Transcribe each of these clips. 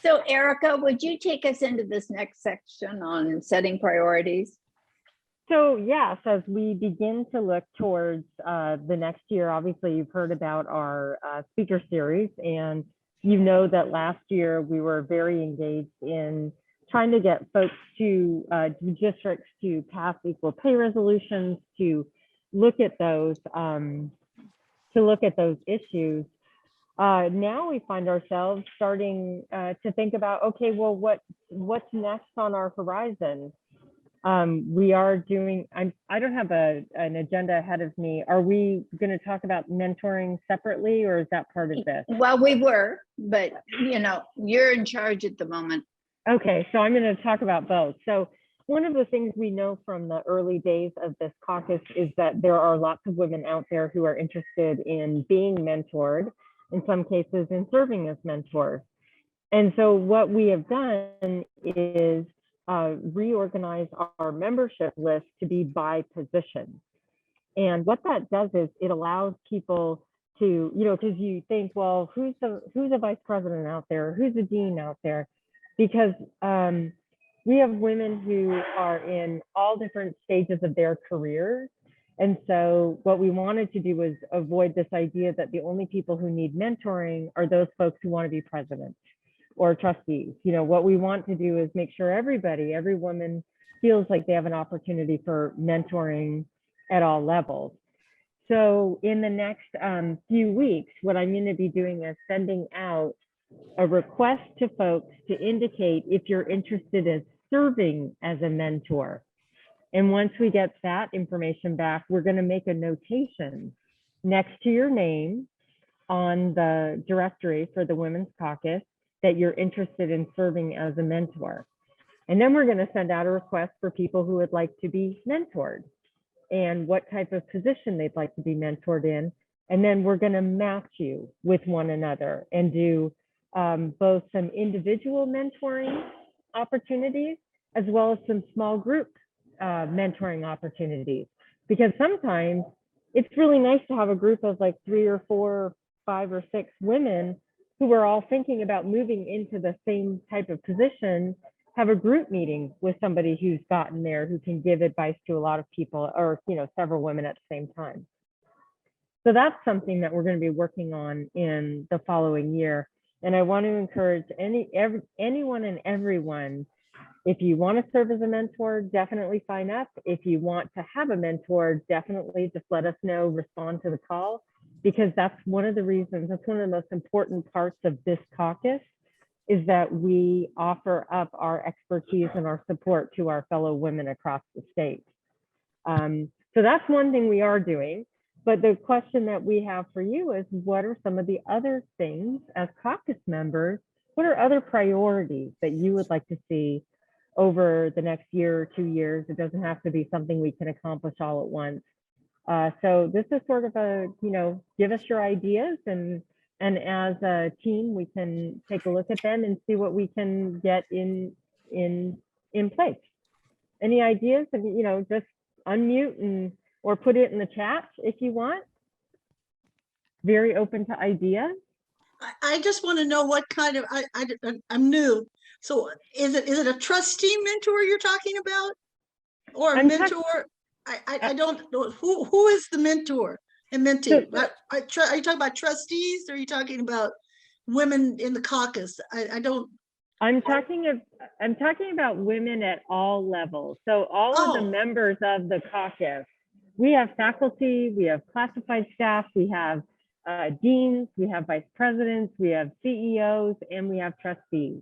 So Erica, would you take us into this next section on setting priorities? So yes, as we begin to look towards the next year, obviously you've heard about our speaker series, and you know that last year we were very engaged in trying to get folks to districts to pass equal pay resolutions, to look at those issues. Now we find ourselves starting to think about, okay, well, what's next on our horizon? We are doing, I don't have an agenda ahead of me. Are we going to talk about mentoring separately, or is that part of this? Well, we were, but you know, you're in charge at the moment. Okay, so I'm going to talk about both. So one of the things we know from the early days of this caucus is that there are lots of women out there who are interested in being mentored, in some cases in serving as mentors. And so what we have done is reorganize our membership list to be by position. And what that does is it allows people to, you know, because you think, well, who's a vice president out there? Who's a dean out there? Because we have women who are in all different stages of their careers. And so what we wanted to do was avoid this idea that the only people who need mentoring are those folks who want to be president or trustees. You know, what we want to do is make sure every woman feels like they have an opportunity for mentoring at all levels. So in the next few weeks, what I'm going to be doing is sending out a request to folks to indicate if you're interested in serving as a mentor. And once we get that information back, we're going to make a notation next to your name on the directory for the Women's Caucus that you're interested in serving as a mentor. And then we're going to send out a request for people who would like to be mentored and what type of position they'd like to be mentored in. And then we're going to match you with one another and do both some individual mentoring opportunities as well as some small group mentoring opportunities. Because sometimes it's really nice to have a group of like 3 or 4, 5 or 6 women who are all thinking about moving into the same type of position, have a group meeting with somebody who's gotten there, who can give advice to a lot of people, or, you know, several women at the same time. So that's something that we're going to be working on in the following year. And I want to encourage anyone and everyone, if you want to serve as a mentor, definitely sign up. If you want to have a mentor, definitely just let us know, respond to the call, because that's one of the reasons, that's one of the most important parts of this caucus, is that we offer up our expertise and our support to our fellow women across the state. So that's one thing we are doing. But the question that we have for you is, what are some of the other things as caucus members? What are other priorities that you would like to see over the next year or 2 years? It doesn't have to be something we can accomplish all at once. So this is sort of a, you know, give us your ideas, and as a team, we can take a look at them and see what we can get in place. Any ideas? And, you know, just unmute or put it in the chat if you want. Very open to ideas. I just want to know what kind of, I'm new. So is it a trustee mentor you're talking about? Or a mentor? I don't know. Who is the mentor and mentee? Are you talking about trustees, or are you talking about women in the caucus? I don't. I'm talking about women at all levels. So all of the members of the caucus, we have faculty, we have classified staff, we have deans, we have vice presidents, we have CEOs, and we have trustees.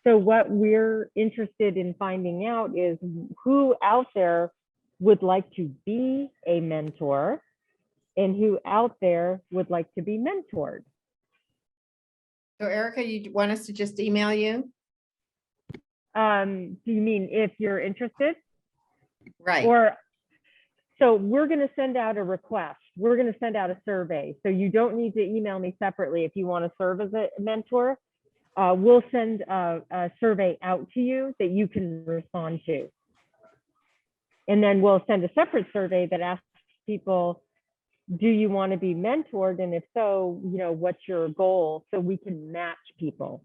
So what we're interested in finding out is who out there would like to be a mentor and who out there would like to be mentored. So Erica, you want us to just email you? Do you mean if you're interested? Right. Or, so we're going to send out a request. We're going to send out a survey. So you don't need to email me separately if you want to serve as a mentor. We'll send a survey out to you that you can respond to. And then we'll send a separate survey that asks people, do you want to be mentored? And if so, you know, what's your goal? So we can match people.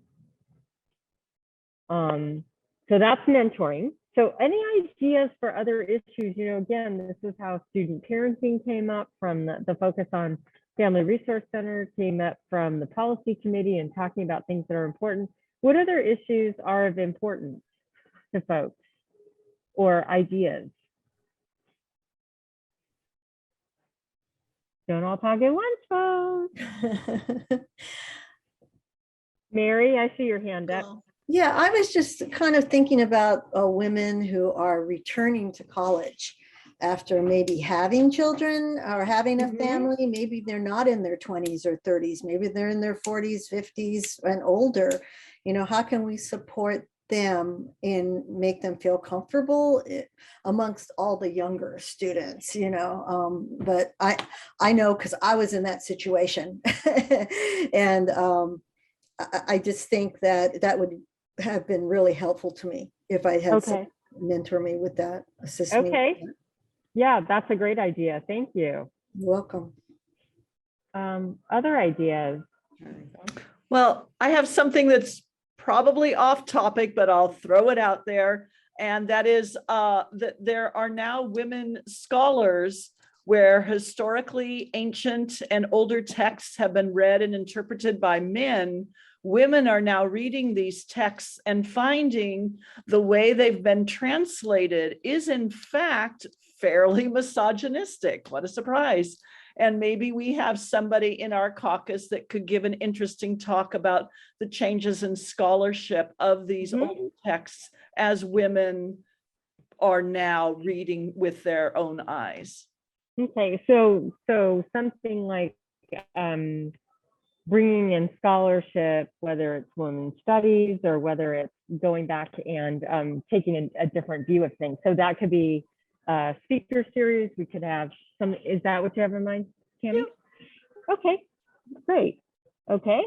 So that's mentoring. So any ideas for other issues? You know, again, this is how student parenting came up from the focus on Family Resource Center, came up from the policy committee and talking about things that are important. What other issues are of importance to folks or ideas? Don't all talk at once, folks. Mary, I see your hand up. Oh, Yeah, I was just kind of thinking about women who are returning to college after maybe having children or having a Mhm. family. Maybe they're not in their 20s or 30s. Maybe they're in their 40s, 50s and older. You know, how can we support them and make them feel comfortable amongst all the younger students, you know? But I know, because I was in that situation. And I just think that that would have been really helpful to me if I had Okay. someone mentor me with that, assist me. with Okay. that. Yeah, that's a great idea. Thank you. You're welcome. Other ideas? Well, I have something that's probably off topic, but I'll throw it out there. And that is that there are now women scholars where historically ancient and older texts have been read and interpreted by men. Women are now reading these texts and finding the way they've been translated is in fact fairly misogynistic. What a surprise. And maybe we have somebody in our caucus that could give an interesting talk about the changes in scholarship of these old texts as women are now reading with their own eyes. Okay, so something like bringing in scholarship, whether it's women's studies or whether it's going back and taking a different view of things. So that could be a speaker series. We could have some. Is that what you have in mind, Tammy? Yeah. Okay, great. Okay,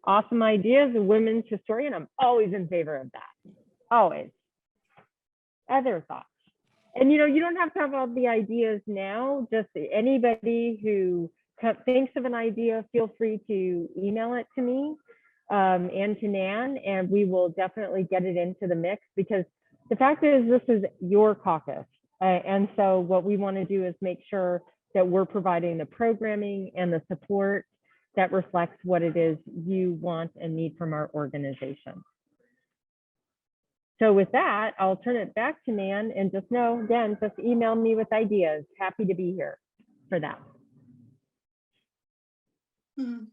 awesome ideas. A women's historian. I'm always in favor of that. Always. Other thoughts? And you know, you don't have to have all the ideas now. Just anybody who thinks of an idea, feel free to email it to me and to Nan, and we will definitely get it into the mix, because the fact is this is your caucus. And so what we want to do is make sure that we're providing the programming and the support that reflects what it is you want and need from our organization. So with that, I'll turn it back to Nan, and just know, again, just email me with ideas. Happy to be here for that. hmm.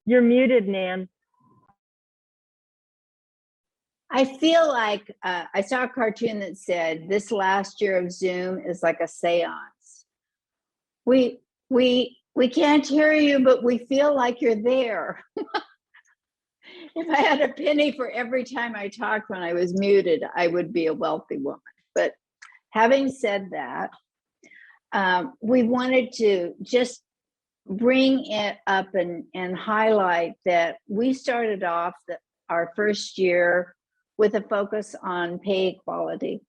You're muted, Nan. I feel like I saw a cartoon that said this last year of Zoom is like a seance. We can't hear you, but we feel like you're there. If I had a penny for every time I talked when I was muted, I would be a wealthy woman. But having said that, we wanted to just bring it up and highlight that we started off our first year with a focus on pay equality.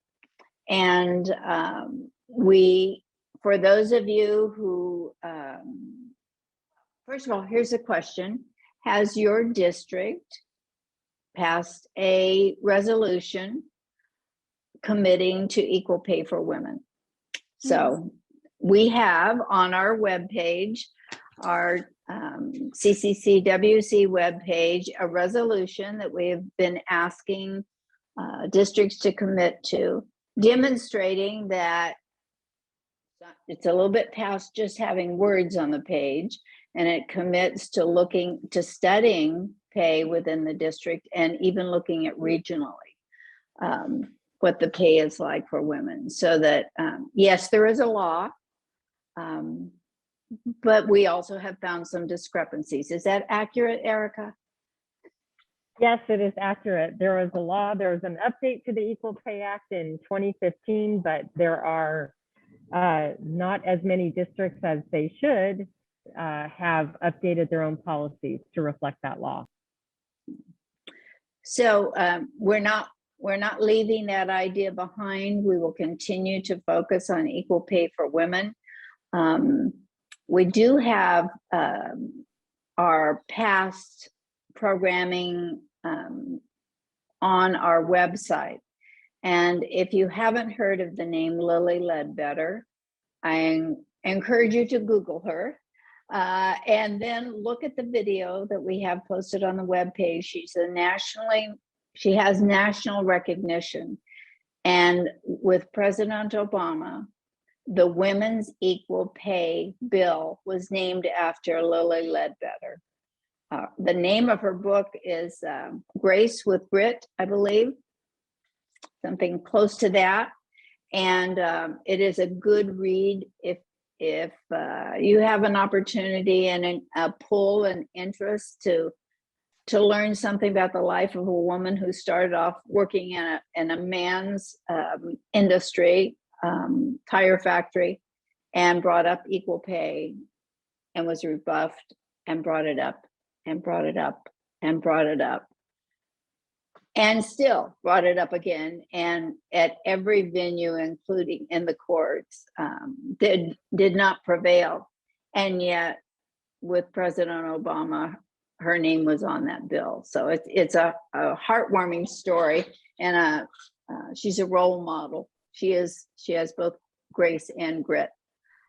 And for those of you who, first of all, here's a question. Has your district passed a resolution committing to equal pay for women? So we have on our webpage, our CCCWC webpage, a resolution that we have been asking districts to commit to, demonstrating that it's a little bit past just having words on the page, and it commits to looking to studying pay within the district and even looking at regionally what the pay is like for women. So that yes, there is a law, but we also have found some discrepancies. Is that accurate, Erica? Yes, it is accurate. There was a law, there was an update to the Equal Pay Act in 2015, but there are not as many districts as they should have updated their own policies to reflect that law. So we're not leaving that idea behind. We will continue to focus on equal pay for women. We do have our past programming on our website. And if you haven't heard of the name Lily Ledbetter, I encourage you to Google her. And then look at the video that we have posted on the webpage. She has national recognition. And with President Obama, the Women's Equal Pay Bill was named after Lily Ledbetter. The name of her book is Grace with Grit, I believe, something close to that. And it is a good read if you have an opportunity and a pull and interest to learn something about the life of a woman who started off working in a man's industry, tire factory, and brought up equal pay and was rebuffed and brought it up and brought it up and brought it up and still brought it up again, and at every venue, including in the courts, did not prevail. And yet with President Obama, her name was on that bill. So it's a heartwarming story, and she's a role model. She has both grace and grit.